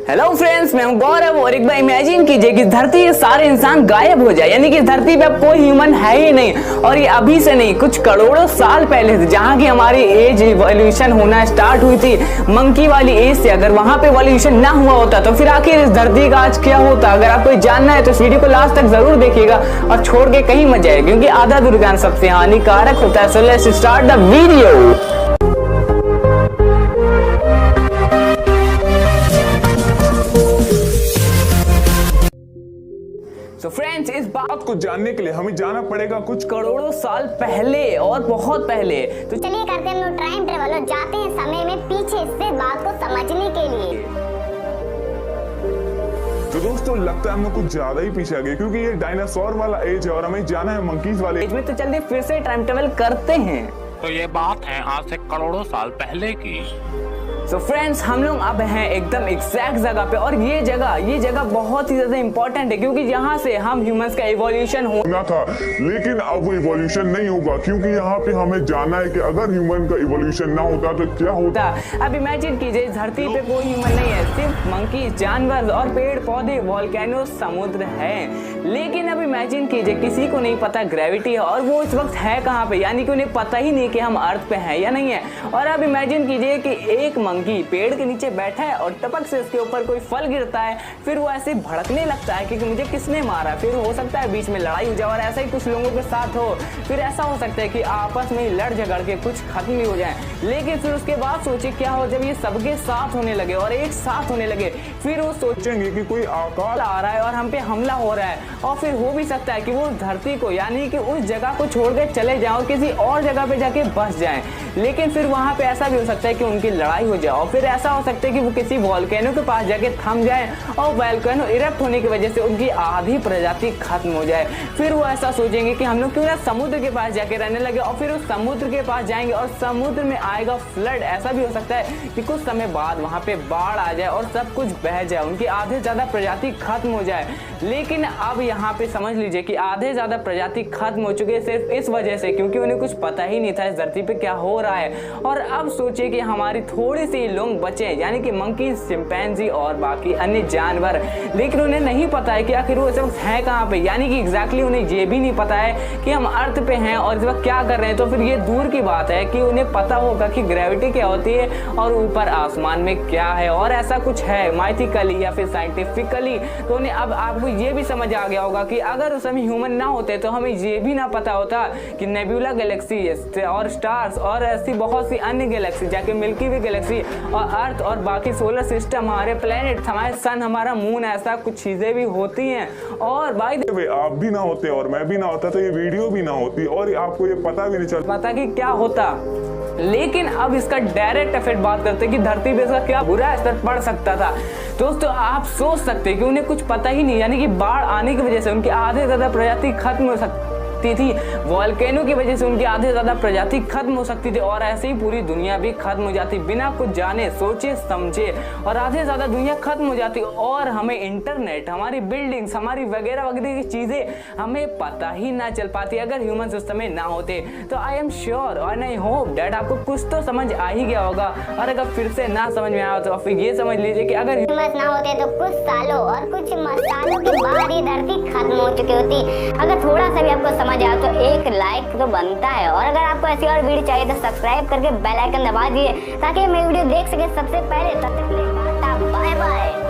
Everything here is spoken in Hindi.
हेलो फ्रेंड्स, मैं हूं गौरव और एक बार इमेजिन कीजिए कि धरती के सारे इंसान गायब हो जाए, यानी कि धरती पे अब कोई ह्यूमन है ही नहीं। और ये अभी से नहीं, कुछ करोड़ों साल पहले से जहां की हमारी एज इवोल्यूशन होना स्टार्ट हुई थी मंकी वाली एज से, अगर वहां पे इवोल्यूशन ना हुआ होता तो फिर आखिर इस धरती का आज क्या होता। अगर आपको जानना है तो इस वीडियो को लास्ट तक जरूर देखिएगा और छोड़ के कहीं मत जाए, क्योंकि आधा दूर ज्ञान सबसे हानिकारक होता है। So let's start the video. तो फ्रेंड्स, इस बात को जानने के लिए हमें जाना पड़ेगा कुछ करोड़ों साल पहले और बहुत पहले। तो चलिए करते हैं हम लोग टाइम ट्रेवल और जाते हैं समय में पीछे से बात को समझने के लिए। तो दोस्तों, लगता है हम लोग कुछ ज्यादा ही पीछे आ गए, क्योंकि ये डायनासोर वाला एज है और हमें जाना है मंकीज वाले एज में। तो चलिए फिर से टाइम ट्रेवल करते हैं। तो ये बात है आज से करोड़ों साल पहले की। तो फ्रेंड्स, हम लोग अब हैं एकदम एग्जैक्ट जगह पे, और ये जगह बहुत ही ज्यादा इंपॉर्टेंट है, क्योंकि यहाँ से हम ह्यूमंस का इवोल्यूशन होना था। लेकिन अब वो इवोल्यूशन नहीं होगा, क्योंकि यहाँ पे हमें जानना है कि अगर ह्यूमन का इवोल्यूशन ना होता तो क्या होता। अब इमेजिन कीजिए, धरती पे कोई ह्यूमन नहीं है, सिर्फ मंकी, जानवर और पेड़ पौधे, वोल्केनो, समुद्र है। लेकिन अब इमेजिन कीजिए, किसी को नहीं पता ग्रेविटी है और वो इस वक्त है कहाँ पे, यानी कि उन्हें पता ही नहीं कि हम अर्थ पे हैं या नहीं है। और अब इमेजिन कीजिए कि एक मंकी पेड़ के नीचे बैठा है और टपक से उसके ऊपर कोई फल गिरता है, फिर वो ऐसे भड़कने लगता है कि मुझे किसने मारा। फिर हो सकता है बीच में लड़ाई हो जाए, और ऐसा ही कुछ लोगों के साथ हो। फिर ऐसा हो सकता है कि आपस में लड़ झगड़ के कुछ खत्म भी हो जाए। लेकिन फिर उसके बाद सोचिए क्या हो जब ये सबके साथ होने लगे और एक साथ होने लगे। फिर वो सोचेंगे कि कोई आकाश आ रहा है और हम पे हमला हो रहा है, और फिर हो भी सकता है कि वो धरती को, यानी कि उस जगह को छोड़ के चले जाए और किसी और जगह पे जाके बस जाएं। लेकिन फिर वहां पे ऐसा भी हो सकता है कि उनकी लड़ाई हो जाए, और फिर ऐसा हो सकता है कि वो किसी वोल्केनो के पास जाके थम जाए और वोल्केनो इरप्ट होने की वजह से उनकी आधी प्रजाति खत्म हो जाए। फिर वो ऐसा सोचेंगे कि हम लोग क्यों ना समुद्र के पास जाके रहने लगे, और फिर उस समुद्र के पास जाएंगे और समुद्र में आएगा फ्लड। ऐसा भी हो सकता है कि कुछ समय बाद वहां पे बाढ़ आ जाए और सब कुछ बह जाए, उनकी आधे ज्यादा प्रजाति खत्म हो जाए। लेकिन अब यहाँ पे समझ लीजिए कि आधे ज्यादा प्रजाति खत्म हो चुकी है सिर्फ इस वजह से, क्योंकि उन्हें कुछ पता ही नहीं था इस धरती पे क्या हो रहा है। और अब सोचिए कि हमारी थोड़ी सी लोग बचे, यानी कि मंकी, चिंपैंजी और बाकी अन्य जानवर। लेकिन उन्हें नहीं पता है कि आखिर वो इस वक्त है कहाँ पे, यानी कि एग्जैक्टली उन्हें ये भी नहीं पता है कि हम अर्थ पे हैं और इस वक्त क्या कर रहे हैं। तो फिर ये दूर की बात है कि उन्हें पता होगा कि ग्रेविटी क्या होती है और ऊपर आसमान में क्या है, और ऐसा कुछ है माइथिकली या फिर साइंटिफिकली। तो उन्हें अब आपको ये भी समझ आ गया होगा कि अगर उस समय ह्यूमन ना होते तो हमें ये भी ना पता होता कि नेबुला गैलेक्सी और स्टार्स और ऐसी बहुत सी अन्य गैलेक्सी, जाके मिल्की वे गैलेक्सी और अर्थ और बाकी सोलर सिस्टम, हमारे प्लेनेट, हमारे सन, हमारा मून, ऐसा कुछ चीजें भी होती हैं। और भाई आप भी ना होते और मैं भी ना होता तो ये वीडियो भी ना होती, और आपको ये पता भी नहीं चलता पता कि क्या होता। लेकिन अब इसका डायरेक्ट इफेक्ट बात करते हैं कि धरती पे इसका क्या बुरा असर पड़ सकता था। दोस्तों, आप सोच सकते हैं कि उन्हें कुछ पता ही नहीं, यानी कि बाढ़ आने की वजह से उनकी आधे ज्यादा प्रजाति खत्म हो सकती थी, वोल्केनो की वजह से उनकी आधे ज्यादा प्रजाति खत्म हो सकती थी, और ऐसे ही पूरी दुनिया भी खत्म हो जाती बिना कुछ जाने सोचे समझे, और आधे ज्यादा दुनिया खत्म हो जाती। और हमें इंटरनेट, हमारी बिल्डिंग्स, हमारी वगैरह वगैरह की चीजें हमें पता ही ना चल पाती अगर ह्यूमंस उस समय ना होते। तो आई एम श्योर और आई होप डैट आपको कुछ तो समझ आ ही गया होगा, और अगर फिर से ना समझ में आया तो फिर ये समझ लीजिए कि अगर ह्यूमंस ना होते तो कुछ सालों और कुछ सालों के बाद ये धरती खत्म हो चुकी होती। अगर थोड़ा सा भी आपको समझ आए तो एक लाइक तो बनता है, और अगर आपको ऐसी और वीडियो चाहिए तो सब्सक्राइब करके बेल आइकन दबा दिए ताकि मैं वीडियो देख सके सबसे पहले। तब तक के लिए बाय बाय।